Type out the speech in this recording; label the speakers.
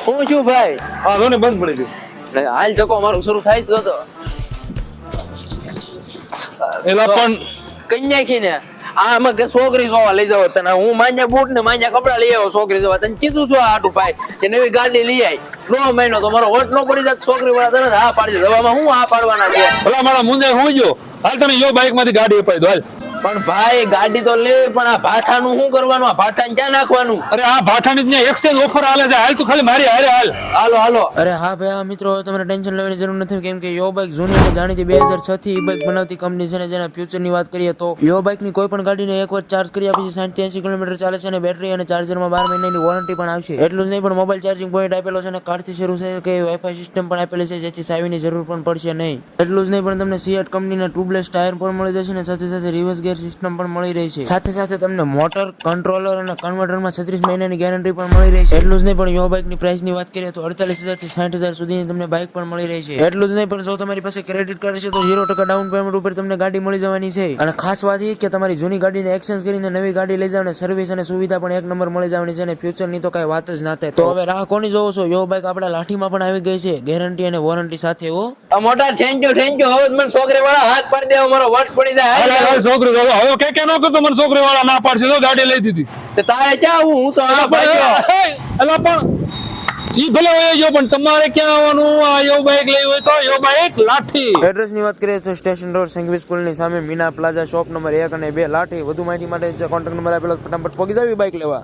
Speaker 1: હું છું ભાઈ?
Speaker 2: હા જો ને બંધ પડી ગયું.
Speaker 1: હાલ ચકો મારું શરૂ થાય છે તો
Speaker 2: એલા પણ
Speaker 1: કન્યા ખીને આમાં કે છોકરી જોવા લઈ જાવ તને હું માન્ય બૂટ ને માન્ય કપડા લઈ આવ્યો છોકરી જોવા તને કીધું છું આટું ભાઈ કે નવી ગાડી લઈ આવી નો મહિનો તો મારો વટ નો પડી જાય છોકરી વાળા તરત હા પાડી દે દવામાં હું હા પાડવાના છે
Speaker 2: ભલા મારા મુંજાઈ હું જો હાલ તને યો બાઈક માંથી ગાડી અપાઈ દો હાલ.
Speaker 1: પણ ભાઈ ગાડી તો લે પણ આ ભાઠાનું શું કરવાનું આ ભાઠાને ક્યાં નાખવાનું
Speaker 2: અરે આ ભાઠાની જ એક્સચેન્જ ઓફર હાલે છે હાલ તું ખાલી મારી હારે હાલ.
Speaker 1: હાલો હાલો
Speaker 3: અરે હા ભાઈ આ મિત્રો હવે તમારે ટેન્શન લેવાની જરૂર નથી કેમ કે યો બાઇક જૂની અને જાણીતી 2006 થી ઈ બાઇક બનાવતી કંપની છે ને જેના ફ્યુચર ની વાત કરીએ તો યો બાઇક ની કોઈ પણ ગાડીને એકવાર ચાર્જ કર્યા પછી 60 થી 80 કિલોમીટર ચાલે છે અને બેટરી અને ચાર્જરમાં 12 મહિનાની વોરંટી પણ આવશે. એટલું જ નહીં પણ મોબાઈલ ચાર્જિંગ પોઈન્ટ આપેલો છે અને કાર્ડથી શરૂ છે કે વાઈફાઈ સિસ્ટમ પણ આપેલી છે જેથી સાવીની જરૂર પણ પડશે નહીં. એટલું જ નહીં પણ તમને સિએટ કંપનીના ટ્યુબલેસ ટાયર પણ મળી જશે અને સાથે સાથે રિવર્સ ગિયર સિસ્ટમ પણ મળી રહી છે. સાથે સાથે તમને મોટર કંટ્રોલર અને કન્વર્ટરમાં 36 મહિનાની ગેરંટી પણ મળી રહી છે. એટલું જ નહીં પણ યો બાઇક ની પ્રાઇસ ની વાત કરીએ તો 48,000 થી 60,000 સુધીની તમને બાઇક પણ મળી રહી છે. એટલું જ નહીં પણ જો તમારી પાસે ક્રેડિટ કાર્ડ છે તો 0% ડાઉન પેમેન્ટ ઉપર તમને ગાડી મળી જવાની છે. અને ખાસ વાત એ કે તમારી જૂની ગાડીને એક્સચેન્જ કરીને નવી ગાડી લઈ જાવ ને સર્વિસ અને સુવિધા પણ એક નંબર મળી જવાની છે અને ફ્યુચર ની તો કઈ વાત જ ના થાય. તો હવે રાહ કોની જોવો છો? યો બાઇક આપણા લાઠીમાં પણ આવી ગઈ છે ગેરંટી અને વોરંટી સાથે.
Speaker 1: આ મોટા થેન્ક યુ હવે મને છોકરી વાળા હાથ પાડી દેવો મારો વટ પડી જાય
Speaker 2: હાલ હાલ હાલ છોકરી જો હવે કે ન કરતો મને છોકરી વાળા ના પાડશે તો ગાડી લઈ દીધી.
Speaker 1: તો તારે ક્યાં આવું હું તો આ ભાઈ
Speaker 2: એલા પણ ઈ ભલે હોય જો પણ તમારે ક્યાં આવવાનું આ યો બાઈક લઈ હોય તો યો બાઈક લાઠી.
Speaker 3: એડ્રેસ ની વાત કરીએ તો સ્ટેશન રોડ સંઘવી સ્કૂલ ની સામે મીના પ્લાઝા શોપ નંબર 1 અને 2 લાઠી. વધુ માહિતી માટે કોન્ટેક્ટ નંબર આપેલો ફટાફટ પહોંચી જાવ બાઇક લેવા.